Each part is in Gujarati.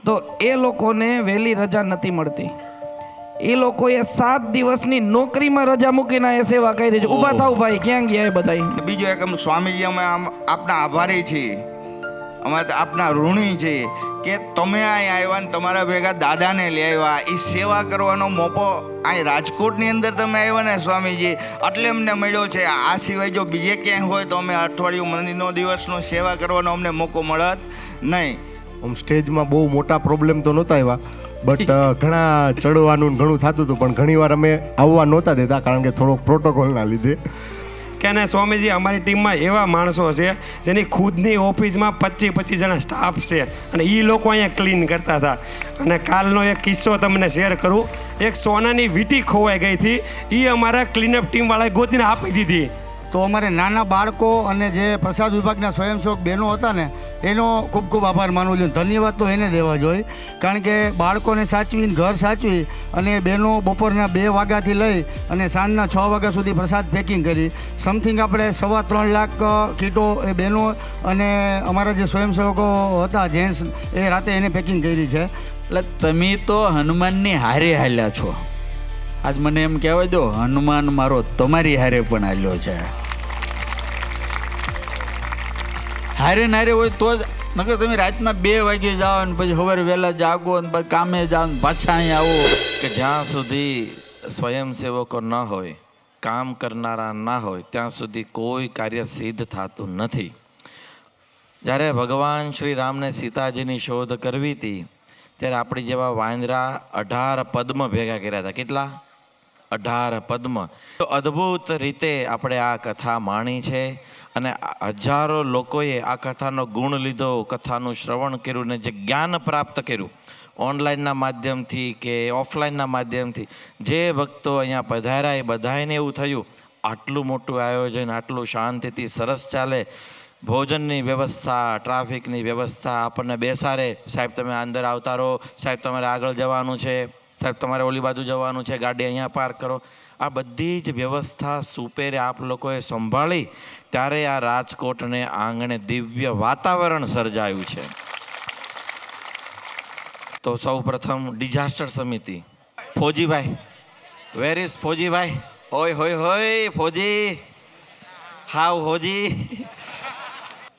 તો એ લોકોને વહેલી રજા નથી મળતી. એ લોકોએ 7 દિવસની નોકરીમાં રજા મૂકીને એ સેવા કરી છે. ઊભા થાવ ભાઈ, ક્યાં ગયા એ બધા? બીજો એક સ્વામીજી, અમે આપના આભારી છીએ, અમે આપના ઋણી છીએ કે તમે અહીં આવ્યા ને તમારા ભેગા દાદાને લઈ આવ્યા. એ સેવા કરવાનો મોકો અહીં રાજકોટની અંદર તમે આવ્યા ને સ્વામીજી, એટલે અમને મળ્યો છે. આ સિવાય જો બીજે ક્યાંય હોય તો અમે અઠવાડિયું મંદિરનો દિવસનો સેવા કરવાનો અમને મોકો મળત નહીં. આમ સ્ટેજમાં બહુ મોટા પ્રોબ્લેમ તો નહોતા આવ્યા, બટ ઘણા ચડવાનું ઘણું થતું હતું, પણ ઘણીવાર અમે આવવા નહોતા દેતા કારણ કે થોડોક પ્રોટોકોલના લીધે. કે ને સ્વામીજી, અમારી ટીમમાં એવા માણસો છે જેની ખુદની ઓફિસમાં 25 જણા સ્ટાફ છે અને એ લોકો અહીંયા ક્લીન કરતા હતા. અને કાલનો એક કિસ્સો તમને શેર કરું. એક સોનાની વીંટી ખોવાઈ ગઈ હતી, એ અમારા ક્લીનઅપ ટીમવાળાએ ગોતીને આપી દીધી. તો અમારે નાના બાળકો અને જે પ્રસાદ વિભાગના સ્વયંસેવક બહેનો હતા ને, એનો ખૂબ ખૂબ આભાર માનવો જોઈએ. ધન્યવાદ તો એને દેવા જોઈએ, કારણ કે બાળકોને સાચવીને ઘર સાચવી અને બહેનો બપોરના 2 વાગ્યાથી લઈ અને સાંજના 6 વાગ્યા સુધી પ્રસાદ પેકિંગ કરી. સમથિંગ આપણે 3.25 લાખ કીટો એ બહેનો અને અમારા જે સ્વયંસેવકો હતા જેન્ટ્સ, એ રાતે એને પેકિંગ કરી છે. એટલે તમે તો હનુમાનની હારે હાલ્યા છો. આજ મને એમ કહેવાય દો, હનુમાન મારો તમારી હારે પણ હાલ્યો છે. હારે નારે હોય તો જ, નકર તમે રાતના 2 વાગે જાઓ ને પછી સવારે વહેલા જાગો ને પછી કામે જાઓ ને પાછા અહીંયા આવો. કે જ્યાં સુધી સ્વયંસેવકો ન હોય, કામ કરનારા ના હોય, ત્યાં સુધી કોઈ કાર્ય સિદ્ધ થતું નથી. જ્યારે ભગવાન શ્રી રામને સીતાજીની શોધ કરવી હતી ત્યારે આપણી જેવા વાંદરા 18 પદ્મ ભેગા કર્યા હતા. કેટલા? 18 પદ્મ. તો અદ્ભુત રીતે આપણે આ કથા માણી છે અને હજારો લોકોએ આ કથાનો ગુણ લીધો, કથાનું શ્રવણ કર્યું ને જે જ્ઞાન પ્રાપ્ત કર્યું ઓનલાઈનના માધ્યમથી કે ઓફલાઈનના માધ્યમથી, જે ભક્તો અહીંયા પધાર્યા એ બધાને એવું થયું આટલું મોટું આયોજન આટલું શાંતિથી સરસ ચાલે. ભોજનની વ્યવસ્થા, ટ્રાફિકની વ્યવસ્થા, આપણને બેસાડે, સાહેબ તમે અંદર આવતા રહો, સાહેબ તમારે આગળ જવાનું છે, સાહેબ તમારે ઓલી બાજુ જવાનું છે, ગાડી અહીંયા પાર્ક કરો. આ બધી જ વ્યવસ્થા સુપેરે આપ લોકોએ સંભાળી ત્યારે આ રાજકોટને આંગણે દિવ્ય વાતાવરણ સર્જાયું છે. તો સૌ પ્રથમ ડિઝાસ્ટર સમિતિ, ફોજીભાઈ, વેર ઇઝ ફોજીભાઈ? હોય હોય હોય ફોજી, હાવ હોજી.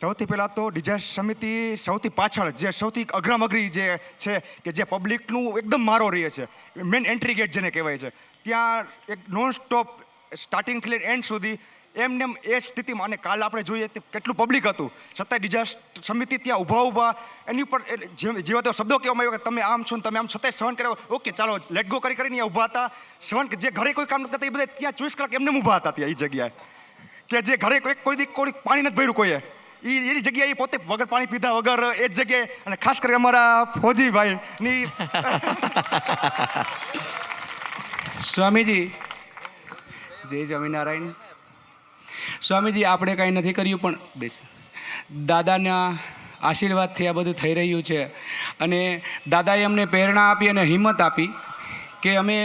સૌથી પહેલાં તો ડિઝાસ્ટર સમિતિ સૌથી પાછળ જે સૌથી અગ્રમગ્રી જે છે કે જે પબ્લિકનું એકદમ મારો રહે છે, મેન એન્ટ્રી ગેટ જેને કહેવાય છે, ત્યાં એક નોન સ્ટોપ સ્ટાર્ટિંગથી લઈને એન્ડ સુધી એમને એ સ્થિતિમાં. અને કાલ આપણે જોઈએ કેટલું પબ્લિક હતું, છતાંય ડિઝાસ્ટર સમિતિ ત્યાં ઊભા એની ઉપર જેવા તો શબ્દો કહેવામાં આવ્યો કે તમે આમ છો ને તમે આમ, છતાંય સહન કર્યો. ઓકે ચાલો લેટ ગો કરીને અહીંયા ઊભા હતા. સહન જે ઘરે કોઈ કામ નથી કરતા એ બધા ત્યાં 24 કલાક એમને ઊભા હતા ત્યાં એ જગ્યાએ, કે જે ઘરે કોઈ પાણી નથી ભર્યું કોઈએ, એની જગ્યાએ પોતે વગર પાણી પીધા વગર એ જ જગ્યાએ. અને ખાસ કરી અમારા ફોજીભાઈની સ્વામીજી, જય સ્વામિનારાયણ. સ્વામીજી, આપણે કાંઈ નથી કર્યું, પણ બેસ દાદાના આશીર્વાદથી આ બધું થઈ રહ્યું છે. અને દાદાએ અમને પ્રેરણા આપી અને હિંમત આપી કે અમે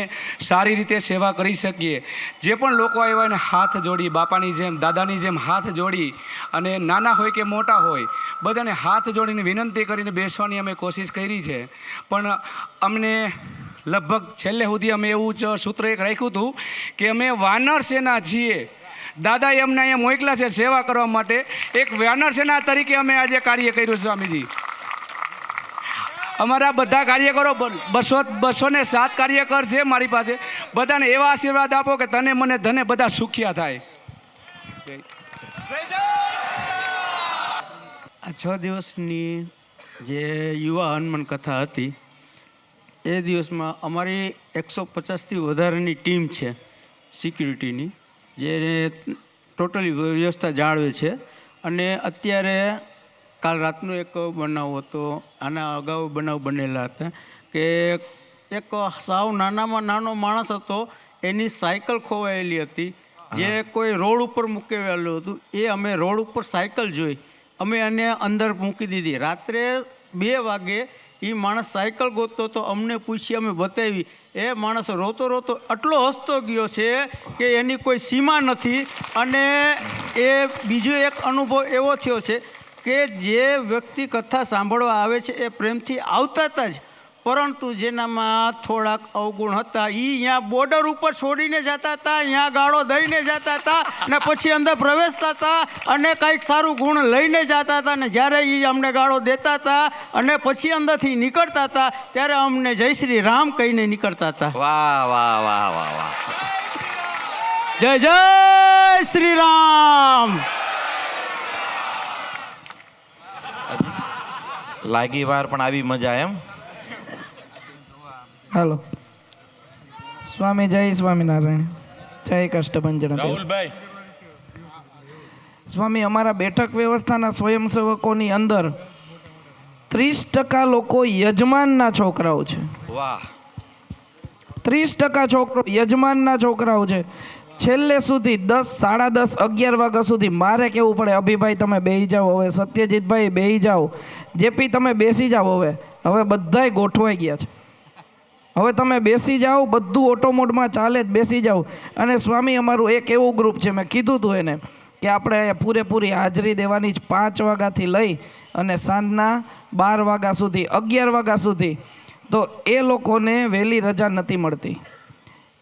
સારી રીતે સેવા કરી શકીએ. જે પણ લોકો આવ્યા એને હાથ જોડી, બાપાની જેમ દાદાની જેમ હાથ જોડી, અને નાના હોય કે મોટા હોય બધાને હાથ જોડીને વિનંતી કરીને બેસવાની અમે કોશિશ કરી છે. પણ અમને લગભગ છેલ્લે સુધી અમે એવું જ સૂત્ર એક રાખ્યું હતું કે અમે વાનર સેના છીએ. દાદાએ અમને અહીંયા મોકલ્યા છે સેવા કરવા માટે. એક વાનર સેના તરીકે અમે આજે કાર્ય કર્યું છે. સ્વામીજી, અમારા બધા કાર્યકરો 207 કાર્યકર છે મારી પાસે. બધાને એવા આશીર્વાદ આપો કે તને મને ધને બધા સુખિયા થાય. આ 6 દિવસની જે યુવા હનુમાન કથા હતી એ દિવસમાં અમારી 150થી વધારેની ટીમ છે સિક્યુરિટીની, જે ટોટલી વ્યવસ્થા જાળવે છે. અને અત્યારે કાલ રાતનો એક બનાવ હતો, આના અગાઉ બનાવ બનેલા હતા કે એક સાવ નાનામાં નાનો માણસ હતો, એની સાયકલ ખોવાયેલી હતી, જે કોઈ રોડ ઉપર મૂકેલું હતું. એ અમે રોડ ઉપર સાયકલ જોઈ, અમે એને અંદર મૂકી દીધી. રાત્રે 2 વાગે એ માણસ સાયકલ ગોતતો તો અમને પૂછી, અમે બતાવી. એ માણસ રોતો રોતો આટલો હસતો ગયો છે કે એની કોઈ સીમા નથી. અને એ બીજો એક અનુભવ એવો થયો છે કે જે વ્યક્તિ કથા સાંભળવા આવે છે એ પ્રેમથી આવતા હતા જ, પરંતુ જેનામાં થોડાક અવગુણ હતા એ અહીંયા બોર્ડર ઉપર છોડીને જતા હતા, અહીંયા ગાળો દઈને જતા હતા ને પછી અંદર પ્રવેશતા હતા અને કંઈક સારું ગુણ લઈને જતા હતા, ને જ્યારે એ અમને ગાળો દેતા હતા અને પછી અંદરથી નીકળતા હતા ત્યારે અમને જય શ્રી રામ કહીને નીકળતા હતા. વાહ વાહ વાહ વાહ વાહ. જય જય શ્રી રામ. લાગી વાર પણ આવી મજા એમ. હાલો. સ્વામી જય સ્વામિનારાયણ, જય કષ્ટભંજન. રાહુલભાઈ, સ્વામી, અમારા બેઠક વ્યવસ્થાના સ્વયંસેવકોની અંદર 30% લોકો યજમાનના છોકરાઓ છે. વાહ. 30% છોકરો યજમાનના છોકરાઓ છે. છેલ્લે સુધી 10, 10:30, 11 વાગ્યા સુધી મારે કહેવું પડે, અભિભાઈ તમે બેસી જાઓ, હવે સત્યજીતભાઈ બેસી જાઓ, જેપી તમે બેસી જાઓ, હવે બધાય ગોઠવાઈ ગયા છે, હવે તમે બેસી જાઓ, બધું ઓટો મોડમાં ચાલે જ, બેસી જાઓ. અને સ્વામી, અમારું એક એવું ગ્રુપ છે, મેં કીધું હતું એને કે આપણે પૂરેપૂરી હાજરી દેવાની જ 5 વાગ્યાથી લઈ અને સાંજના 12 વાગ્યા સુધી, 11 વાગ્યા સુધી. તો એ લોકોને વહેલી રજા નથી મળતી.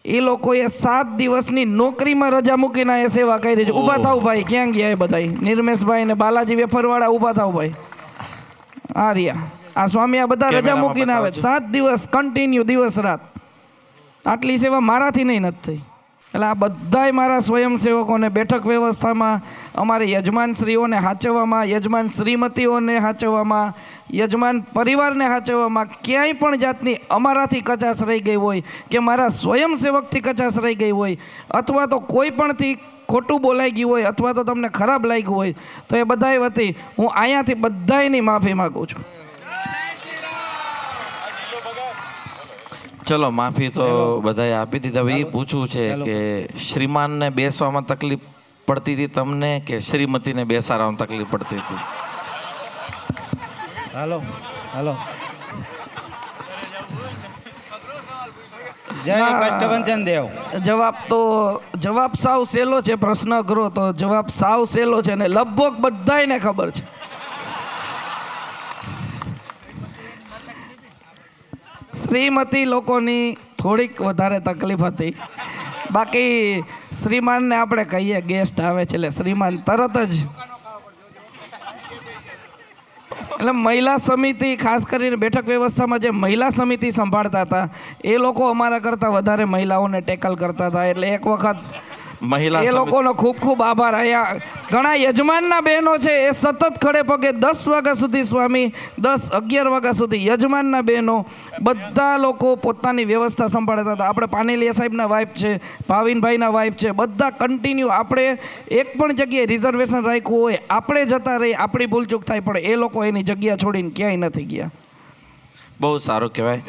એ લોકોએ 7 દિવસની નોકરીમાં રજા મૂકીને એ સેવા કરી છે. ઊભા થાવ ભાઈ, ક્યાં ગયા એ બધા? નિર્મેશભાઈ ને બાલાજી વેફરવાળા ઊભા થાવ ભાઈ. આ રહ્યા આ સ્વામી, આ બધા રજા મૂકીને આવે 7 દિવસ કન્ટિન્યુ, દિવસ રાત. આટલી સેવા મારાથી નહીં નથી થઈ. એટલે આ બધાય મારા સ્વયંસેવકોને બેઠક વ્યવસ્થામાં, અમારે યજમાનશ્રીઓને સાચવવામાં, યજમાન શ્રીમતીઓને સાચવવામાં, યજમાન પરિવારને સાચવવામાં ક્યાંય પણ જાતની અમારાથી કચાશ રહી ગઈ હોય કે મારા સ્વયંસેવકથી કચાશ રહી ગઈ હોય, અથવા તો કોઈ પણથી ખોટું બોલાઈ ગયું હોય, અથવા તો તમને ખરાબ લાગ્યું હોય, તો એ બધાય વતી હું અહીંયાથી બધાયની માફી માગું છું. ચલો, માફી તો બધાએ આપી દીધી. હવે એ પૂછવું છે કે શ્રીમાનને બેસવામાં તકલીફ પડતી હતી તમને કે શ્રીમતીને બેસાડવામાં તકલીફ પડતી હતી? હાલો હાલો. જય કષ્ટભંજન દેવ. જવાબ સાવ સહેલો છે. પ્રશ્ન કરો તો જવાબ સાવ સહેલો છે ને લગભગ બધાયને ખબર છે. શ્રીમતી લોકોની થોડીક વધારે તકલીફ હતી. બાકી શ્રીમાનને આપણે કહીએ ગેસ્ટ આવે છે એટલે શ્રીમાન તરત જ, એટલે મહિલા સમિતિ, ખાસ કરીને બેઠક વ્યવસ્થામાં જે મહિલા સમિતિ સંભાળતા હતા એ લોકો અમારા કરતાં વધારે મહિલાઓને ટેકલ કરતા હતા. એટલે એક વખત એ લોકોનો ખૂબ ખૂબ આભાર. અહીંયા ઘણા યજમાનના બહેનો છે એ સતત ખડે પગે 10 વાગ્યા સુધી, સ્વામી 10, 11 વાગ્યા સુધી યજમાનના બહેનો બધા લોકો પોતાની વ્યવસ્થા સંભાળતા હતા. આપણે પાનેલિયા સાહેબના વાઇફ છે, ભાવિનભાઈના વાઇફ છે, બધા કન્ટિન્યુ. આપણે એક પણ જગ્યાએ રિઝર્વેશન રાખ્યું હોય, આપણે જતા રહી, આપણી ભૂલચૂક થાય, પણ એ લોકો એની જગ્યા છોડીને ક્યાંય નથી ગયા. બહુ સારું કહેવાય.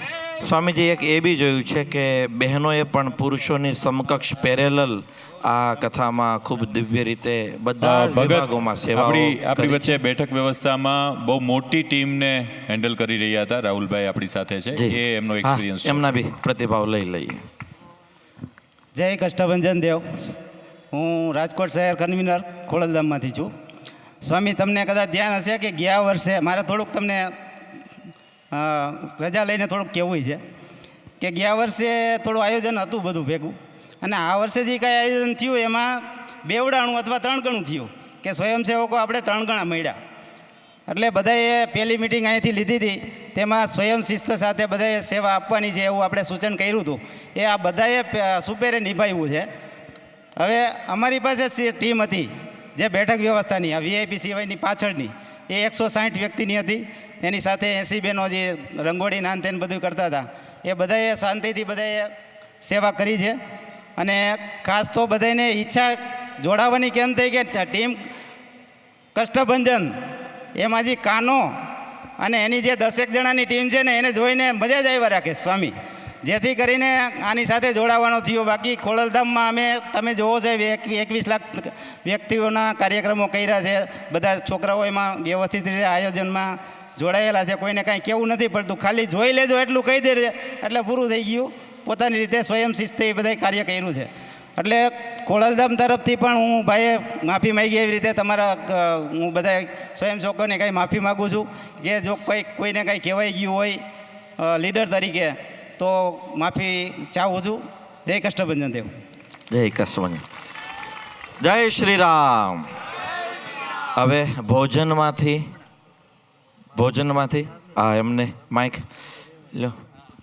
સ્વામીજી, એક એ બી જોયું છે કે બહેનોએ પણ પુરુષોની સમકક્ષ પેરેલલ આ કથામાં ખૂબ દિવ્ય રીતે બધા વિભાગોમાં સેવા આપણી વચ્ચે બેઠક વ્યવસ્થામાં બહુ મોટી ટીમને હેન્ડલ કરી રહ્યા હતા. રાહુલભાઈ આપણી સાથે છે, એ એમનો એક્સપિરિયન્સ, એમના બી પ્રતિભાવ લઈ લઈએ. જય કષ્ટભંજન દેવ. હું રાજકોટ શહેર કન્વીનર ખોડલધામમાંથી છું. સ્વામી, તમને કદાચ ધ્યાન હશે કે ગયા વર્ષે મારે થોડુંક તમને રજા લઈને થોડુંક કહેવું છે કે ગયા વર્ષે થોડું આયોજન હતું બધું ભેગું, અને આ વર્ષે જે કાંઈ આયોજન થયું એમાં 2 ગણું અથવા 3 ગણું થયું કે સ્વયંસેવકો આપણે 3 ગણા મળ્યા. એટલે બધાએ પહેલી મિટિંગ અહીંથી લીધી હતી, તેમાં સ્વયં શિસ્ત સાથે બધાએ સેવા આપવાની છે એવું આપણે સૂચન કર્યું હતું. એ આ બધાએ સુપેરે નિભાવ્યું છે. હવે અમારી પાસે ટીમ હતી જે બેઠક વ્યવસ્થાની, આ VIP સિવાયની પાછળની, એ 160 વ્યક્તિની હતી. એની સાથે 80 બહેનો જે રંગોળી નાન તેન બધું કરતા હતા, એ બધાએ શાંતિથી બધાએ સેવા કરી છે. અને ખાસ તો બધાને ઈચ્છા જોડાવાની કેમ થઈ કે ટીમ કષ્ટભંજન એમાં જે કાનો અને એની જે 10 જણાની ટીમ છે ને એને જોઈને મજા જ આવ્યા રાખે સ્વામી, જેથી કરીને આની સાથે જોડાવાનો થયો. બાકી ખોડલધામમાં અમે તમે જોવો છો 21 લાખ વ્યક્તિઓના કાર્યક્રમો કર્યા છે. બધા છોકરાઓ એમાં વ્યવસ્થિત રીતે આયોજનમાં જોડાયેલા છે. કોઈને કાંઈ કહેવું નથી પડતું, ખાલી જોઈ લેજો એટલું કહી દે એટલે પૂરું થઈ ગયું. પોતાની રીતે સ્વયં શિસ્તે એ બધાય કાર્ય કર્યું છે. એટલે ખોડલધામ તરફથી પણ હું ભાઈએ માફી માગી એવી રીતે તમારા હું બધા સ્વયંસેવકોને કાંઈ માફી માગું છું કે જો કોઈને કાંઈ કહેવાઈ ગયું હોય લીડર તરીકે તો માફી ચાહું છું. જય કષ્ટભંજન દેવ. જય કૃષ્ણ. જય શ્રી રામ. હવે ભોજનમાંથી હા એમને માઇક લો,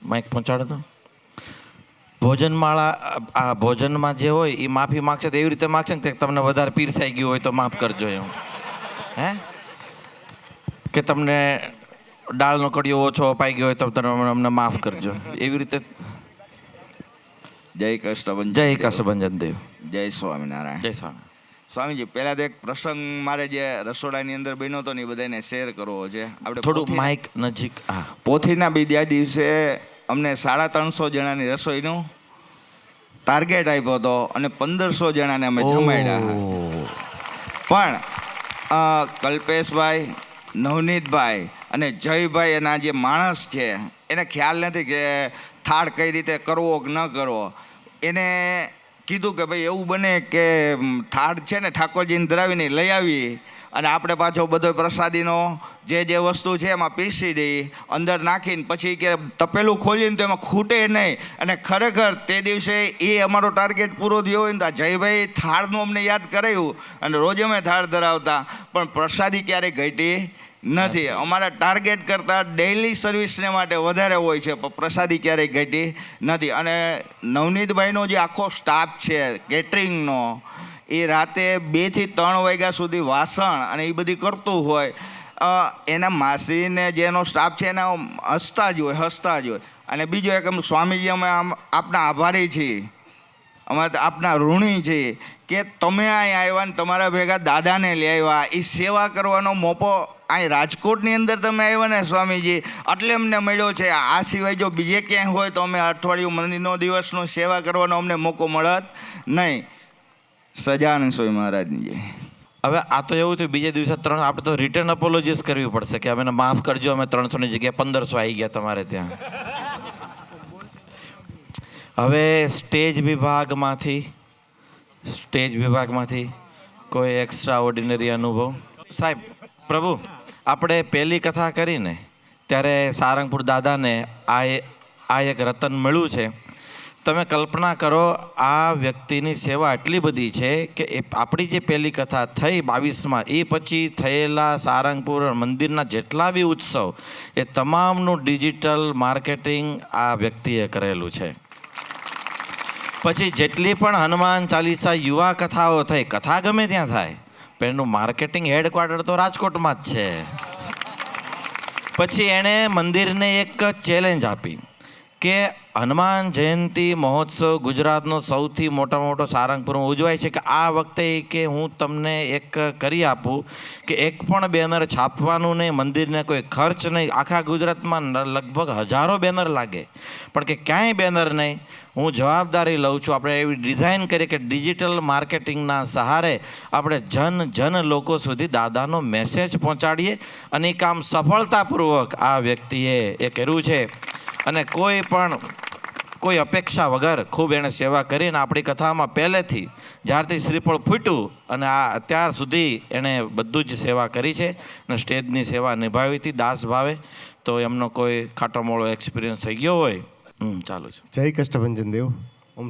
માઇક પહોંચાડો તો. આ ભોજનમાં જે હોય એ માફી માગશે તો એવી રીતે માગશે ને કે તમને વધારે પીરસાઈ ગયું હોય તો માફ કરજો એમ, હે કે તમને દાળનો કડિયો ઓછો અપાઈ ગયો હોય તો તમે અમને માફ કરજો એવી રીતે. જય કષ્ટભંજન. જય કષ્ટભંજન દેવ. જય સ્વામિનારાયણ. જય સ્વામી. સ્વામીજી, પહેલા તો એક પ્રસંગ મારે જે રસોડાની અંદર બન્યો હતો ને એ બધાને શેર કરવો છે. આપણે થોડું માઇક નજીક. હા. પોથીના બીજા દિવસે અમને 350 જણાની રસોઈનું ટાર્ગેટ આપ્યો હતો અને 1500 જણાને અમે જમાડ્યા. પણ કલ્પેશભાઈ, નવનીતભાઈ અને જયભાઈ એના જે માણસ છે એને ખ્યાલ નથી કે થાળ કઈ રીતે કરવો કે ન કરવો. એને કીધું કે ભાઈ એવું બને કે થાળ છે ને ઠાકોરજીને ધરાવીને લઈ આવી અને આપણે પાછો બધો પ્રસાદીનો જે વસ્તુ છે એમાં પીસી દઈએ, અંદર નાખીને પછી કે તપેલું ખોલીને તો એમાં ખૂટે નહીં. અને ખરેખર તે દિવસે એ અમારો ટાર્ગેટ પૂરો થયો હોય ને તો આ જયભાઈ થાળનું અમને યાદ કરાવ્યું અને રોજ અમે થાળ ધરાવતા પણ પ્રસાદી ક્યારેય ઘટી નથી. અમારા ટાર્ગેટ કરતાં ડેઇલી સર્વિસને માટે વધારે હોય છે પણ પ્રસાદી ક્યારેય ઘટી નથી. અને નવનીતભાઈનો જે આખો સ્ટાફ છે કેટરિંગનો એ રાતે 2 થી 3 વાગ્યા સુધી વાસણ અને એ બધી કરતું હોય. એના માસીને જેનો સ્ટાફ છે એના હસતા જ હોય. અને બીજો એક સ્વામીજી અમે આપના આભારી છીએ, અમે આપના ઋણી છીએ કે તમે અહીં આવ્યા ને તમારા ભેગા દાદાને લઈ આવ્યા. એ સેવા કરવાનો મોકો અહીં રાજકોટની અંદર તમે આવ્યા ને સ્વામીજી એટલે અમને મળ્યો છે. આ સિવાય જો બીજે ક્યાંય હોય તો અમે અઠવાડિયું મંદિરનો દિવસનો સેવા કરવાનો અમને મોકો મળત નહીં. સજાનંદ સ્વામી મહારાજની. હવે આ તો એવું થયું બીજે દિવસે આપણે તો રિટર્ન અપોલોજીસ કરવી પડશે કે અમે માફ કરજો, અમે 300ની જગ્યાએ 1500 આવી ગયા તમારે ત્યાં. હવે સ્ટેજ વિભાગમાંથી કોઈ એક્સ્ટ્રા ઓર્ડિનરી અનુભવ? સાહેબ પ્રભુ, આપણે પહેલી કથા કરીને ત્યારે સારંગપુર દાદાને આ એક રતન મળ્યું છે. તમે કલ્પના કરો આ વ્યક્તિની સેવા એટલી બધી છે કે એ આપણી જે પહેલી કથા થઈ 22માં એ પછી થયેલા સારંગપુર મંદિરના જેટલા બી ઉત્સવ એ તમામનું ડિજિટલ માર્કેટિંગ આ વ્યક્તિએ કરેલું છે. પછી જેટલી પણ હનુમાન ચાલીસા યુવા કથાઓ થઈ, કથા ગમે ત્યાં થાય પણ એનું માર્કેટિંગ હેડક્વાર્ટર તો રાજકોટમાં જ છે. પછી એણે મંદિરને એક ચેલેન્જ આપી કે હનુમાન જયંતિ મહોત્સવ ગુજરાતનો સૌથી મોટો સારંગપુરમાં ઉજવાય છે કે આ વખતે કે હું તમને એક કરી આપું કે એક પણ બેનર છાપવાનું નહીં, મંદિરને કોઈ ખર્ચ નહીં. આખા ગુજરાતમાં લગભગ હજારો બેનર લાગે પણ કે ક્યાંય બેનર નહીં. હું જવાબદારી લઉં છું. આપણે એવી ડિઝાઇન કરીએ કે ડિજિટલ માર્કેટિંગના સહારે આપણે જન લોકો સુધી દાદાનો મેસેજ પહોંચાડીએ અને એ કામ સફળતાપૂર્વક આ વ્યક્તિએ એ કર્યું છે. અને કોઈ અપેક્ષા વગર ખૂબ એણે સેવા કરીને આપણી કથામાં પહેલેથી જ્યારથી શ્રીફળ ફૂટ્યું અને આ અત્યાર સુધી એણે બધું જ સેવા કરી છે અને સ્ટેજની સેવા નિભાવી હતી દાસ ભાવે. તો એમનો કોઈ ખાટો મોળો એક્સપિરિયન્સ થઈ ગયો હોય? ચાલુ છે. જય કષ્ટભંજન દેવ.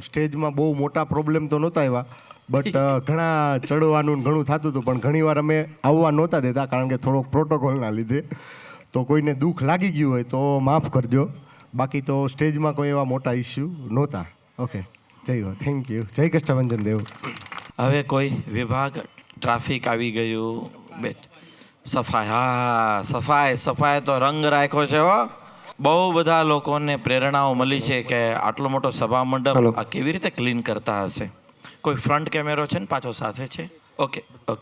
સ્ટેજમાં બહુ મોટા પ્રોબ્લેમ તો નહોતા આવ્યા બટ ઘણા ચડવાનું ઘણું થતું હતું પણ ઘણીવાર અમે આવવા નહોતા દેતા કારણ કે થોડોક પ્રોટોકોલના લીધે. તો કોઈને દુઃખ લાગી ગયું હોય તો માફ કરજો. બાકી તો સ્ટેજમાં કોઈ એવા મોટા ઇસ્યુ નહોતા. ઓકે, જય હો, થેન્ક યુ. જય કષ્ટભંજન દેવ. હવે કોઈ વિભાગ ટ્રાફિક આવી ગયું, સફાઈ. હા, સફાઈ તો રંગ રાખ્યો છે હો. બહુ બધા લોકોને પ્રેરણાઓ મળી છે કે આટલો મોટો સભા મંડપ આ કેવી રીતે ક્લીન કરતા હશે. કોઈ ફ્રન્ટ કેમેરો છે ને પાછો સાથે છે? ઓકે,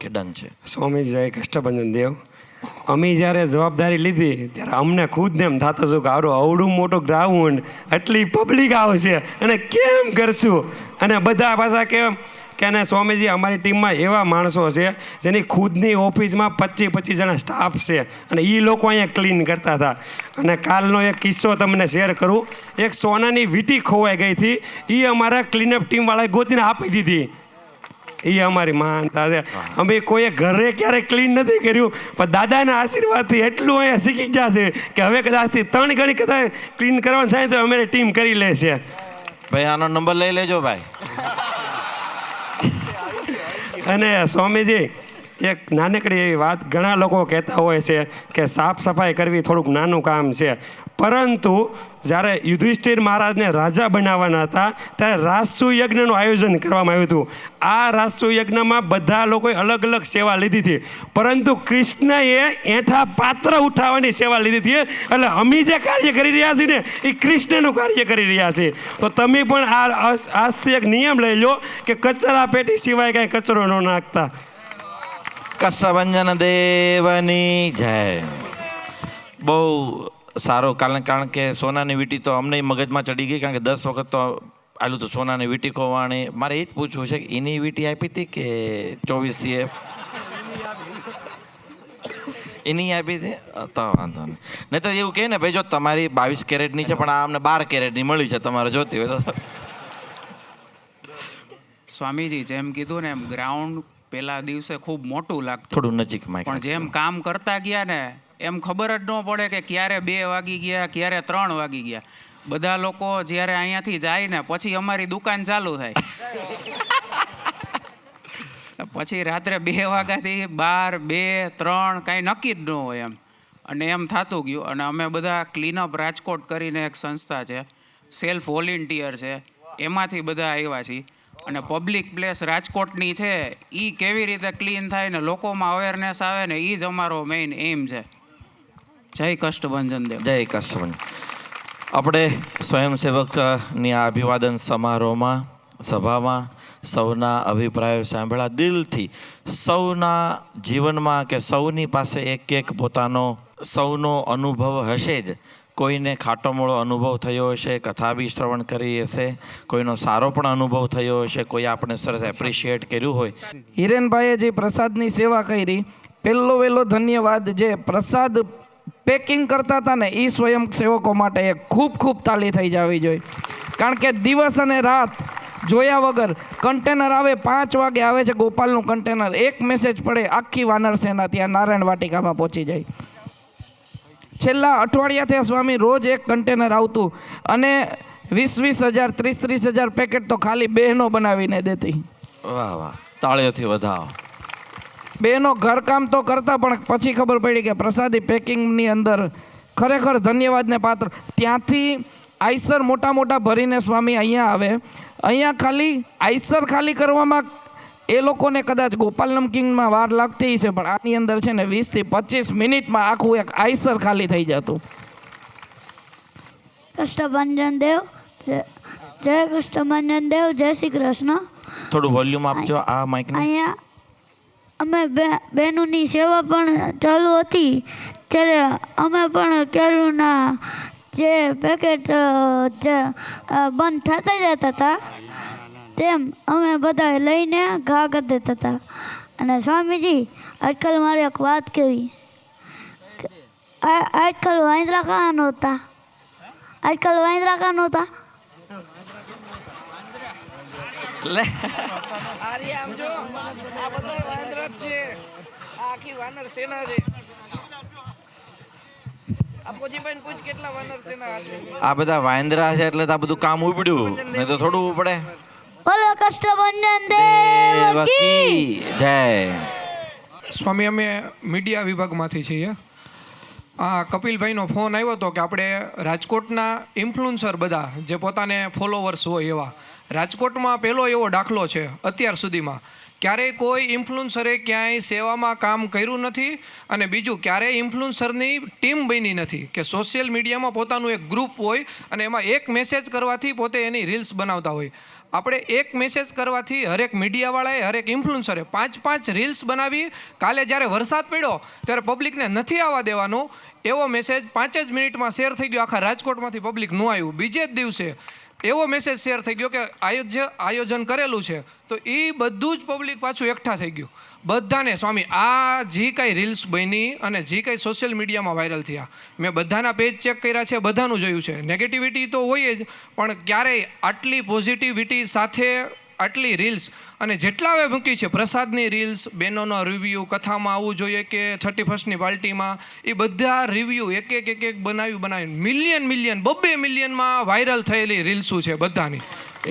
ડન છે. સ્વામી જય કષ્ટભંજન દેવ. અમે જ્યારે જવાબદારી લીધી ત્યારે અમને ખુદને એમ થતું હતું કે આવડું મોટું ગ્રાઉન્ડ, આટલી પબ્લિક આવશે અને કેમ કરશું. અને બધા પાછા કેમ કે અને સ્વામીજી અમારી ટીમમાં એવા માણસો છે જેની ખુદની ઓફિસમાં 25 જણા સ્ટાફ છે અને એ લોકો અહીંયા ક્લીન કરતા હતા. અને કાલનો એક કિસ્સો તમને શેર કરું. એક સોનાની વીંટી ખોવાઈ ગઈ હતી, એ અમારા ક્લીનઅપ ટીમવાળાએ ગોતીને આપી દીધી. એ અમારી માનતા છે. અમે કોઈએ ઘરે ક્યારેય ક્લીન નથી કર્યું, પણ દાદાના આશીર્વાદથી એટલું અહીંયા શીખી ગયા છે કે હવે કદાચથી 3 ગણી કદાચ ક્લીન કરવાનું થાય તો અમારી ટીમ કરી લેશે. ભાઈ આનો નંબર લઈ લેજો ભાઈ. અને સ્વામીજી એક નાનકડી એવી વાત, ઘણા લોકો કહેતા હોય છે કે સાફ સફાઈ કરવી થોડુંક નાનું કામ છે, પરંતુ જ્યારે યુધિષ્ઠિર મહારાજને રાજા બનાવવાના હતા ત્યારે રાજસુ યજ્ઞનું આયોજન કરવામાં આવ્યું હતું. આ રાજસુ યજ્ઞમાં બધા લોકોએ અલગ અલગ સેવા લીધી હતી, પરંતુ કૃષ્ણએ એઠા પાત્ર ઉઠાવવાની સેવા લીધી હતી. એટલે અમે જે કાર્ય કરી રહ્યા છીએ ને એ કૃષ્ણનું કાર્ય કરી રહ્યા છીએ. તો તમે પણ આજથી એક નિયમ લઈ લો કે કચરા પેટી સિવાય કાંઈ કચરો ન નાખતા. કષ્ટભંજન દેવની જય. બહુ સારો. કારણ કે સોનાની વીંટી તો અમને મગજમાં ચડી ગઈ, કારણ કે 10 વખત તો આલું તો સોનાની વીંટી ખોવાણી. મારે એ જ પૂછવું છે કે એની વીંટી આપી હતી કે 24 એની આપી હતી? તો વાંધો નહીં તો એવું કહે ને ભાઈ, જો તમારી 22 કેરેટની છે પણ આ અમને 12 કેરેટની મળી છે, તમારે જોતી હોય તો. સ્વામીજી જેમ કીધું ને એમ ગ્રાઉન્ડ પેલા દિવસે ખૂબ મોટું લાગતું, થોડું નજીક પણ જેમ કામ કરતા ગયા ને એમ ખબર જ ન પડે કે ક્યારે 2 વાગી ગયા, ક્યારે 3 વાગી ગયા. બધા લોકો જ્યારે અહીંયાથી જાય ને પછી અમારી દુકાન ચાલુ થાય, પછી રાત્રે 2 વાગ્યાથી 12, 2, 3 કાંઈ નક્કી જ ન હોય એમ. અને એમ થતું ગયું. અને અમે બધા ક્લીનઅપ રાજકોટ કરીને એક સંસ્થા છે, સેલ્ફ વોલેન્ટિયર છે, એમાંથી બધા આવ્યા છીએ. અને પબ્લિક પ્લેસ રાજકોટની છે એ કેવી રીતે ક્લીન થાય ને લોકોમાં અવેરનેસ આવે ને એ જ અમારો મેઇન એમ છે. જય કષ્ટભંજન દેવ. જય કષ્ટભંજન. આપણે સ્વયંસેવકની આ અભિવાદન સમારોહમાં સભામાં સૌના અભિપ્રાયો સાંભળ્યા દિલથી. સૌના જીવનમાં કે સૌની પાસે એક પોતાનો સૌનો અનુભવ હશે જ. કોઈને ખાટો મોળો અનુભવ થયો હશે, કથા બી શ્રવણ કરી હશે, કોઈનો સારો પણ અનુભવ થયો હશે, કોઈ આપણે સરસ એપ્રિશિએટ કર્યું હોય. હિરેનભાઈએ જે પ્રસાદની સેવા કરી, પહેલો ધન્યવાદ. જે પ્રસાદ પેકિંગ કરતા હતા ને એ સ્વયંસેવકો માટે એક ખૂબ તાળી થઈ જવી જોઈએ. કારણ કે દિવસ અને રાત જોયા વગર કન્ટેનર આવે, 5 વાગે આવે છે ગોપાલનું કન્ટેનર, એક મેસેજ પડે આખી વાનર સેના ત્યાં નારાયણ વાટિકામાં પહોંચી જાય. છેલ્લા અઠવાડિયાથી સ્વામી રોજ એક કન્ટેનર આવતું અને 20,000 30,000 પેકેટ તો ખાલી બહેનો બનાવીને દેતી. વાહ વાહ, તાળીઓથી વધાવો. બહેનો ઘરકામ તો કરતા, પણ પછી ખબર પડી કે પ્રસાદી પેકિંગની અંદર ખરેખર ધન્યવાદને પાત્ર. ત્યાંથી આઈસર મોટા ભરીને સ્વામી અહીંયા આવે. અહીંયા ખાલી આઈસર ખાલી કરવામાં એ લોકોને કદાચ ગોપાલ નમકીનમાં વાર લાગતી છે, પણ આની અંદર છે ને 20 થી 25 મિનિટમાં આખું એક આઈસર ખાલી થઈ જતું. કષ્ટભંજન દેવ, જય કષ્ટભંજન દેવ, જય શ્રી કૃષ્ણ. થોડું વોલ્યુમ આપજો આ માઇકને. અહીંયા અમે બહેનોની સેવા પણ ચાલુ હતી ત્યારે અમે પણ કેળુના જે પેકેટ જે બંધ થતા જતા હતા તેમ અમે બધા લઈને ઘા કરી દેતા હતા. અને સ્વામીજી આજકાલ મારે એક વાત કહેવી. આજકાલ વાંદરા કાં નહોતા, આજકાલ વાંદરા કાં નહોતા. આ બધા વાંદરા છે એટલે આ બધું કામ ઉપડ્યું, નહીં તો થોડું ઉપડે. બોલો કષ્ટભંજન દેવ કી જય. સ્વામી અમે મીડિયા વિભાગમાંથી છીએ. આ કપિલભાઈનો ફોન આવ્યો હતો કે આપણે રાજકોટના ઇન્ફ્લુઅન્સર બધા જે પોતાને ફોલોવર્સ હોય એવા, રાજકોટમાં પહેલો એવો દાખલો છે અત્યાર સુધીમાં. ક્યારેય કોઈ ઇન્ફ્લુઅન્સરે ક્યાંય સેવામાં કામ કર્યું નથી, અને બીજું ક્યારેય ઇન્ફ્લુઅન્સરની ટીમ બની નથી કે સોશિયલ મીડિયામાં પોતાનું એક ગ્રુપ હોય અને એમાં એક મેસેજ કરવાથી પોતે એની રીલ્સ બનાવતા હોય. આપણે એક મેસેજ કરવાથી હરેક મીડિયાવાળાએ, હરેક ઇન્ફ્લુઅન્સરે 5 રીલ્સ બનાવી. કાલે જ્યારે વરસાદ પડ્યો ત્યારે પબ્લિકને નથી આવવા દેવાનું એવો મેસેજ 5 જ મિનિટમાં શેર થઈ ગયો. આખા રાજકોટમાંથી પબ્લિક ન આવ્યું. બીજે જ દિવસે એવો મેસેજ શેર થઈ ગયો કે આયોજન કરેલું છે તો એ બધું જ પબ્લિક પાછું એકઠા થઈ ગયું. બધાને સ્વામી આ જે કાંઈ રીલ્સ બની અને જે કાંઈ સોશિયલ મીડિયામાં વાયરલ થયા, મેં બધાના પેજ ચેક કર્યા છે, બધાનું જોયું છે. નેગેટિવિટી તો હોય જ, પણ ક્યારેય આટલી પોઝિટિવિટી સાથે આટલી રીલ્સ અને જેટલા હવે મૂકી છે, પ્રસાદની રીલ્સ, બહેનોનો રિવ્યૂ, કથામાં આવવું જોઈએ કે 31st પાર્ટીમાં, એ બધા રિવ્યૂ એક એક બનાવી મિલિયન 2 મિલિયનમાં વાયરલ થયેલી રીલ્સો છે બધાની.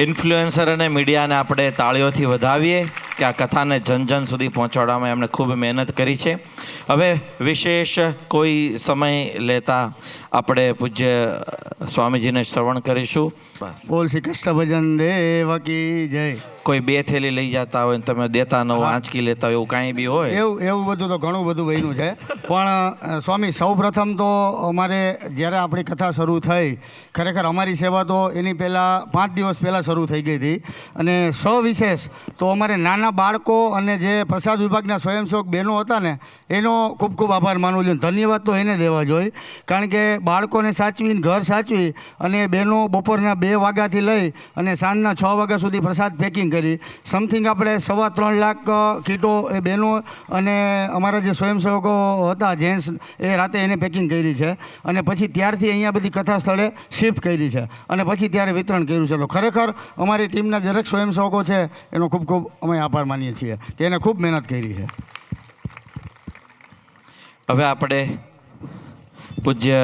ઇન્ફ્લુએન્સર અને મીડિયાને આપણે તાળીઓથી વધાવીએ કે આ કથાને જન સુધી પહોંચાડવામાં એમણે ખૂબ મહેનત કરી છે. હવે વિશેષ કોઈ સમય લેતા આપણે પૂજ્ય સ્વામીજીને શ્રવણ કરીશું. બોલ શ્રી કૃષ્ણ ભજન દેવકી જય. કોઈ 2 થેલી લઈ જતા હોય ને તમે દેતા ન હોય, આંચકી લેતા હોય, એવું કાંઈ બી હોય એવું બધું તો ઘણું બધું બન્યું છે. પણ સ્વામી સૌપ્રથમ તો અમારે જ્યારે આપણી કથા શરૂ થઈ, ખરેખર અમારી સેવા તો એની પહેલાં 5 દિવસ પહેલાં શરૂ થઈ ગઈ હતી. અને સવિશેષ તો અમારે નાના બાળકો અને જે પ્રસાદ વિભાગના સ્વયંસેવક બહેનો હતા ને, એનો ખૂબ ખૂબ આભાર માનવો જોઈએ. ધન્યવાદ તો એને દેવા જોઈએ, કારણ કે બાળકોને સાચવીને ઘર સાચવી અને બહેનો બપોરના 2 વાગ્યાથી લઈ અને સાંજના 6 વાગ્યા સુધી પ્રસાદ પેકિંગ કરી. સમથિંગ આપણે 3.25 લાખ કીટો એ બહેનો અને અમારા જે સ્વયંસેવકો હતા જેન્ટ્સ, એ રાતે એને પેકિંગ કરી છે. અને પછી ત્યારથી અહીંયા બધી કથા સ્થળે શિફ્ટ કરી છે અને પછી ત્યારે વિતરણ કર્યું છે. તો ખરેખર અમારી ટીમના દરેક સ્વયંસેવકો છે એનો ખૂબ ખૂબ અમે આભાર માનીએ છીએ કે એને ખૂબ મહેનત કરી છે. હવે આપણે પૂજ્ય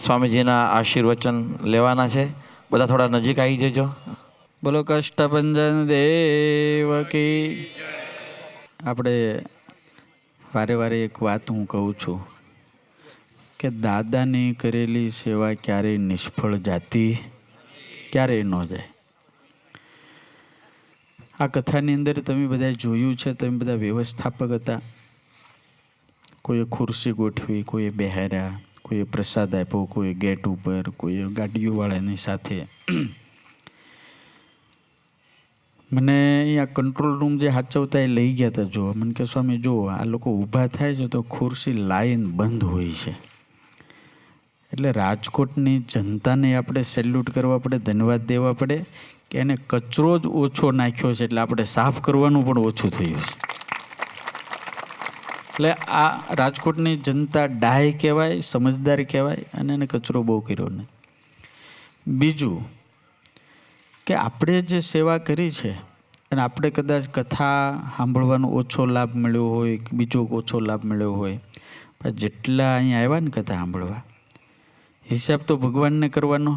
સ્વામીજીના આશીર્વચન લેવાના છે. બધા થોડા નજીક આવી જજો. બોલો કષ્ટભંજન દેવકી. આપણે વારે એક વાત હું કહું છું કે દાદાની કરેલી સેવા ક્યારેય નિષ્ફળ જાતી, ક્યારેય ન જાય. આ કથાની અંદર તમે બધા જોયું છે, તમે બધા વ્યવસ્થાપક હતા. કોઈએ ખુરશી ગોઠવી, કોઈએ બેહાર્યા, કોઈએ પ્રસાદ આપ્યો, કોઈએ ગેટ ઉપર, કોઈએ ગાડીઓવાળાની સાથે. મને અહીંયા કંટ્રોલ રૂમ જે સાચવતા એ લઈ ગયા હતા. જો મને કે સ્વામી જો આ લોકો ઊભા થાય છે તો ખુરશી લાઈન બંધ હોય છે. એટલે રાજકોટની જનતાને આપણે સેલ્યુટ કરવા પડે, ધન્યવાદ દેવા પડે કે એને કચરો જ ઓછો નાખ્યો છે, એટલે આપણે સાફ કરવાનું પણ ઓછું થયું છે. એટલે આ રાજકોટની જનતા ડાય કહેવાય, સમજદાર કહેવાય, અને એને કચરો બહુ કર્યો નહીં. બીજું કે આપણે જે સેવા કરી છે અને આપણે કદાચ કથા સાંભળવાનો ઓછો લાભ મળ્યો હોય, બીજો ઓછો લાભ મળ્યો હોય, પણ જેટલા અહીંયા આવ્યા ને કથા સાંભળવા, હિસાબ તો ભગવાનને કરવાનો,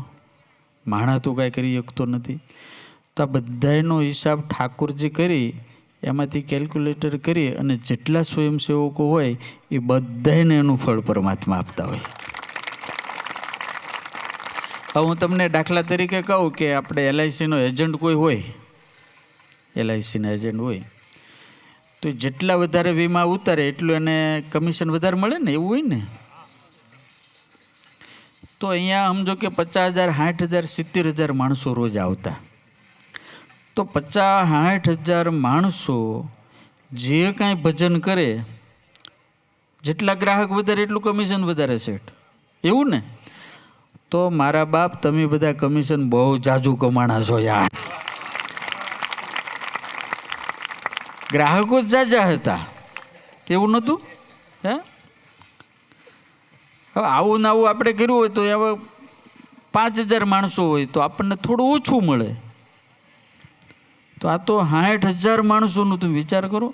માણા તો કાંઈ કરી શકતો નથી. તો આ બધાનો હિસાબ ઠાકોરજી કરી એમાંથી કેલ્ક્યુલેટર કરી અને જેટલા સ્વયંસેવકો હોય એ બધાને એનું ફળ પરમાત્મા આપતા હોય. હવે હું તમને દાખલા તરીકે કહું કે આપણે LICનો એજન્ટ કોઈ હોય, LICના એજન્ટ હોય તો જેટલા વધારે વીમા ઉતારે એટલું એને કમિશન વધારે મળે ને, એવું હોય ને. તો અહીંયા સમજો કે 50,000, 60,000, 70,000 માણસો રોજ આવતા. તો 50,000-60,000 માણસો જે કાંઈ ભજન કરે, જેટલા ગ્રાહક વધારે એટલું કમિશન વધારે છે, એવું ને. તો મારા બાપ તમે બધા કમિશન બહુ જાજુ કમાણા છો યાર. ગ્રાહકો જ જાજા હતા, કેવું નહોતું હે. હવે આવું ને આવું આપણે કર્યું હોય તો હવે 5,000 માણસો હોય તો આપણને થોડું ઓછું મળે. તો આ તો 60,000 માણસોનું તમે વિચાર કરો.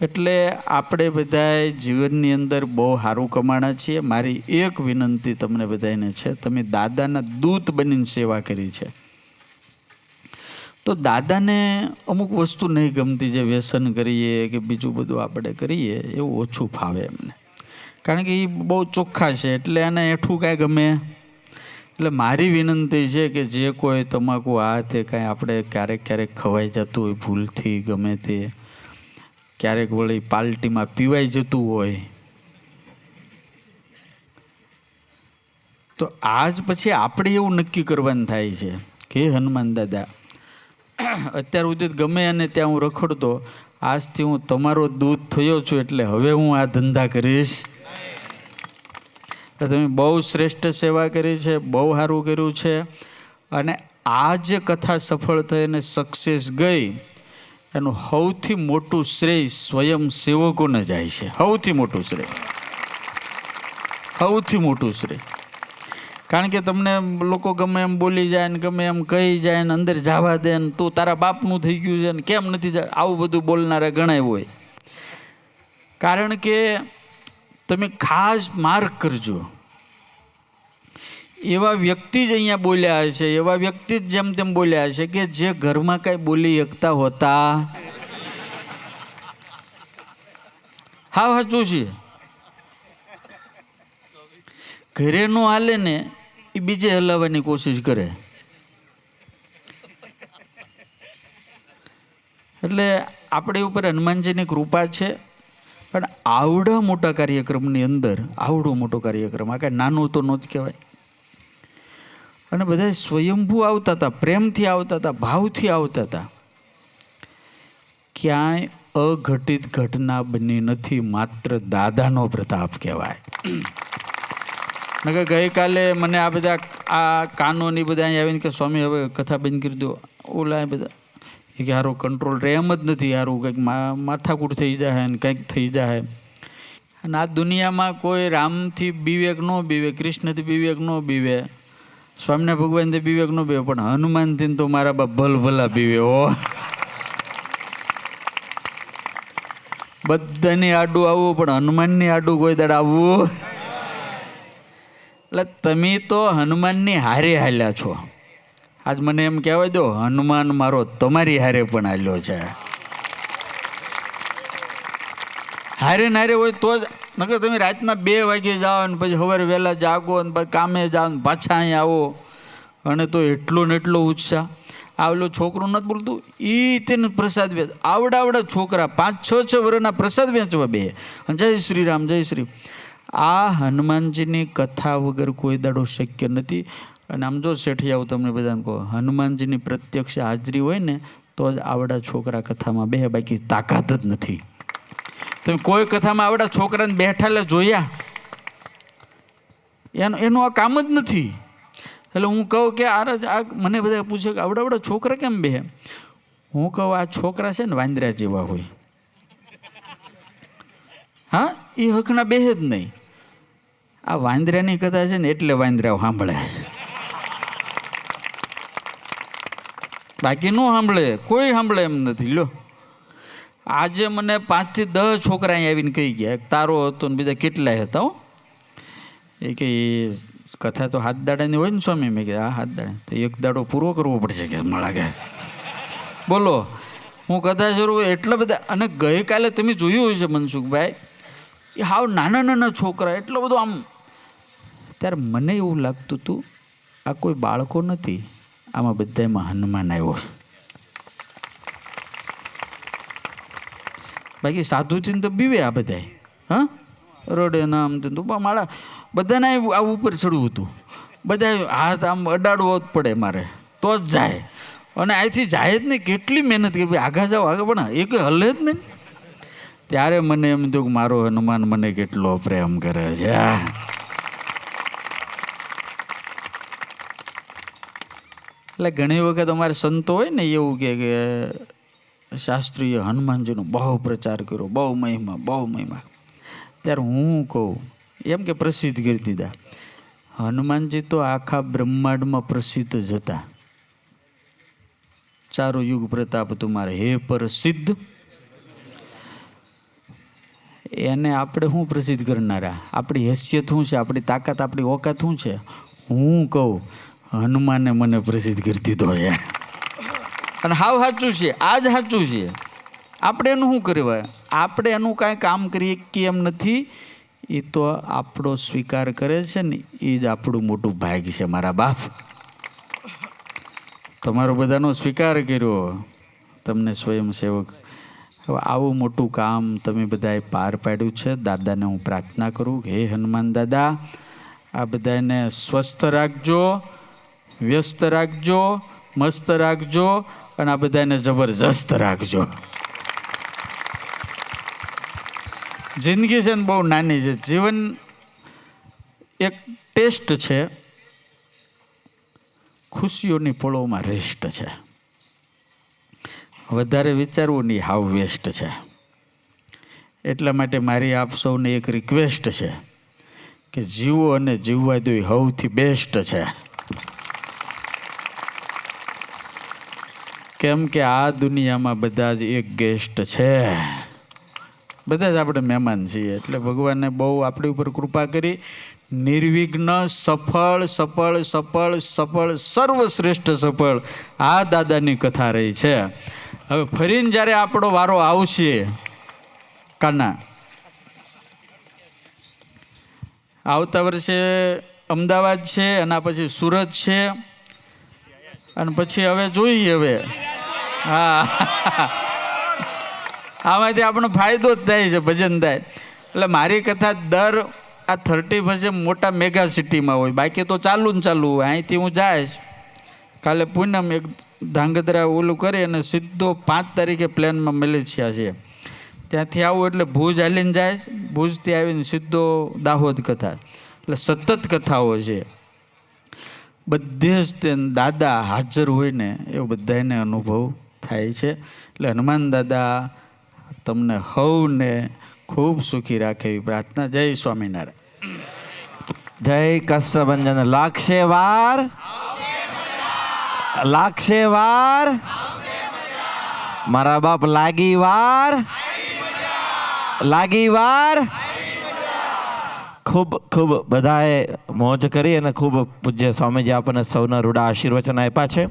એટલે આપણે બધાએ જીવનની અંદર બહુ સારું કમાણા છીએ. મારી એક વિનંતી તમને બધાને છે, તમે દાદાના દૂત બનીને સેવા કરી છે તો દાદાને અમુક વસ્તુ નહીં ગમતી, જે વ્યસન કરીએ કે બીજું બધું આપણે કરીએ એવું ઓછું ફાવે એમને, કારણ કે એ બહુ ચોખ્ખા છે, એટલે એને એઠું કાંઈ ગમે. એટલે મારી વિનંતી છે કે જે કોઈ તમાકુ તે કાંઈ આપણે ક્યારેક ખવાઈ જતું હોય ભૂલથી, ગમે તે ક્યારેક વળી પાર્ટીમાં પીવાઈ જતું હોય, તો આજ પછી આપણે એવું નક્કી કરવાનું થાય છે કે હનુમાન દાદા અત્યાર સુધી ગમે અને ત્યાં હું રખડતો, આજથી હું તમારો દૂત થયો છું, એટલે હવે હું આ ધંધા કરીશ. તમે બહુ શ્રેષ્ઠ સેવા કરી છે, બહુ સારું કર્યું છે. અને આ જે કથા સફળ થઈ અને સક્સેસ ગઈ એનું સૌથી મોટું શ્રેય સ્વયં સેવકોને જાય છે. સૌથી મોટું શ્રેય, સૌથી મોટું શ્રેય. કારણ કે તમને લોકો ગમે એમ બોલી જાય ને ગમે એમ કહી જાય ને અંદર જવા દે ને તું તારા બાપનું થઈ ગયું છે ને કેમ નથી જાય, આવું બધું બોલનારા ઘણા હોય. કારણ કે તમે ખાસ માર્ક કરજો, એવા વ્યક્તિ જ અહીંયા બોલ્યા હશે, એવા વ્યક્તિ જ જેમ તેમ બોલ્યા હશે કે જે ઘરમાં કાંઈ બોલી શકતા હોતા. હા, સાચું છે. ઘરે નો હાલે ને એ બીજે હલાવવાની કોશિશ કરે. એટલે આપણી ઉપર હનુમાનજીની કૃપા છે. પણ આવડા મોટા કાર્યક્રમની અંદર આવડો મોટો કાર્યક્રમ, આ કાંઈ નાનું તો ન જ કહેવાય. અને બધા સ્વયંભૂ આવતા હતા, પ્રેમથી આવતા હતા, ભાવથી આવતા હતા. ક્યાંય અઘટિત ઘટના બની નથી, માત્ર દાદાનો પ્રતાપ કહેવાય. નકર ગઈકાલે મને આ બધા આ કાનોની બધા અહીં આવીને કે સ્વામી હવે કથા બંધ કરી દો, ઓલા બધા એ કે હારું કંટ્રોલ રહે એમ જ નથી, હારું કંઈક માથાકૂટ થઈ જાય ને કંઈક થઈ જાય. અને આ દુનિયામાં કોઈ રામથી વિવેક ન બીવે, કૃષ્ણથી વિવેક ન બીવે, સ્વામિનારાયણ ભગવાનથી વિવેક ન બીવે, પણ હનુમાનથી તો મારા બાપ ભલભલા બીવે હો. બધાની આડું આવવું પણ હનુમાનની આડું કોઈ દાડ આવવું. એટલે તમે તો હનુમાનની હારે હાલ્યા છો. આજ મને એમ કહેવાય દો, હનુમાન મારો તમારી હારે પણ હાલ્યો છે. હારે ને હારે હોય તો જ, નકર તમે રાતના 2 વાગે જાઓ ને પછી સવારે વહેલા જાગો ને પછી કામે જાઓ ને પાછા અહીં આવો અને તો એટલો ને એટલો ઉત્સાહ. આવલો છોકરું નથી બોલતું, એ તેને પ્રસાદ વેચ, આવડા છોકરા 5-6 વર્ષના પ્રસાદ વેચવા બે, જય શ્રી રામ જય શ્રી. આ હનુમાનજીની કથા વગર કોઈ દાડો શક્ય નથી. અને આમ જો શેઠિયાઓ તમને બધાને કહો, હનુમાનજીની પ્રત્યક્ષ હાજરી હોય ને તો જ આવડા છોકરા કથામાં બે, બાકી તાકાત જ નથી. તમે કોઈ કથામાં આવડા છોકરાને બેઠાલે જોયા? એનું આ કામ જ નથી. એટલે હું કહું કે આ મને બધા પૂછે કે આવડા છોકરા કેમ બે? હું કહું આ છોકરા છે ને વાંદરા જેવા હોય. હા, એ હકના બે જ નહીં. આ વાંદરાની કથા છે ને એટલે વાંદરા સાંભળે, બાકી ન સાંભળે, કોઈ સાંભળે એમ નથી. લો આજે મને 5 થી 10 છોકરા અહીં આવીને કહી ગયા, એક તારો હતો ને બીજા કેટલાય હતા. એ કે કથા તો 7 દાડાની હોય ને સ્વામી. મેં કીધું આ 7 દાડા તો 1 દાડો પૂરો કરવો પડશે કે મળા કે. બોલો, હું કથા શરૂ એટલા બધા. અને ગઈકાલે તમે જોયું હશે મનસુખભાઈ, એ હાવ નાના છોકરા એટલો બધો આમ. ત્યારે મને એવું લાગતું હતું આ કોઈ બાળકો નથી, આમાં બધામાં હનુમાન આવ્યો. બાકી સાધુથી તો બીવે આ બધા. હા, રોડે નામ તો મારા બધાને આ ઉપર ચડવું હતું. બધા હાથ આમ અડાડવો જ પડે મારે તો જ જાય. અને અહીંથી જાય જ નહીં. કેટલી મહેનત કરી, ભાઈ આગળ જાઓ આગળ, પણ એ કંઈ હલે જ નહીં. ત્યારે મને એમ થયું કે મારો હનુમાન મને કેટલો પ્રેમ કરે છે. એટલે ઘણી વખત અમારે સંતો હોય ને એવું કે શાસ્ત્રીએ હનુમાનજીનો બહુ પ્રચાર કર્યો, બહુ મહિમા. ત્યારે હું કહું એમ કે પ્રસિદ્ધ કરી દીધા. હનુમાનજી તો આખા બ્રહ્માંડમાં પ્રસિદ્ધ જ હતા. ચારો યુગ પ્રતાપ તુમારે હે પ્રસિદ્ધ. એને આપણે શું પ્રસિદ્ધ કરનારા? આપણી હેસિયત શું છે? આપણી તાકાત, આપણી ઓકાત શું છે? હું કહું હનુમાને મને પ્રસિદ્ધ કરી દીધો છે. અને હાવ સાચું છે, આ જ સાચું છે. આપણે એનું શું કરવા? આપણે એનું કાંઈ કામ કરીએ કે એમ નથી. એ તો આપણો સ્વીકાર કરે છે ને એ જ આપણું મોટું ભાગ્ય છે. મારા બાપ, તમારો બધાનો સ્વીકાર કર્યો, તમને સ્વયંસેવક. હવે આવું મોટું કામ તમે બધાએ પાર પાડ્યું છે. દાદાને હું પ્રાર્થના કરું કે હે હનુમાન દાદા, આ બધાને સ્વસ્થ રાખજો, વ્યસ્ત રાખજો, મસ્ત રાખજો, અને આ બધાને જબરજસ્ત રાખજો. જિંદગી છે ને બહુ નાની છે. જીવન એક ટેસ્ટ છે. ખુશીઓની પળોમાં રેસ્ટ છે. વધારે વિચારવું નહીં હાવ વેસ્ટ છે. એટલા માટે મારી આપ સૌને એક રિક્વેસ્ટ છે કે જીવો અને જીવવા દો એ સૌથી બેસ્ટ છે. કેમ કે આ દુનિયામાં બધા જ એક ગેસ્ટ છે. બધા જ આપણે મહેમાન છીએ. એટલે ભગવાને બહુ આપણી ઉપર કૃપા કરી નિર્વિઘ્ન સફળ સફળ સફળ સફળ સર્વશ્રેષ્ઠ સફળ આ દાદાની કથા રહી છે. હવે ફરીને જ્યારે આપણો વારો આવશે કાના, આવતા વર્ષે અમદાવાદ છે અને પછી સુરત છે અને પછી હવે જોઈએ હવે. હા, આમાંથી આપણો ફાયદો જ થાય છે, ભજન થાય. એટલે મારી કથા દર આ 31 મોટા મેગા સિટીમાં હોય, બાકી તો ચાલુ ને ચાલુ હોય. અહીંથી હું જઈશ કાલે પૂનમ એક ધાંગધ્રા ઓલું કરી અને સીધો 5 તારીખે પ્લેનમાં મલેશિયા છે. ત્યાંથી આવું એટલે ભુજ હાલીને જાય, ભુજથી આવીને સીધો દાહોદ કથા. એટલે સતત કથાઓ છે. બધે જ તે દાદા હાજર હોય ને એવો બધાને અનુભવ થાય છે. એટલે હનુમાન દાદા તમને હવને ખૂબ સુખી રાખે એવી પ્રાર્થના. જય સ્વામિનારાયણ. જય કષ્ટભંજન. લાગશે વાર, લાગશે વાર, મારા બાપ લાગી વાર, લાગી વાર. ખૂબ ખૂબ બધાએ મોજ કરી અને ખૂબ પૂજ્ય સ્વામીજી આપણને સૌના રૂડા આશીર્વચન આપ્યા છે.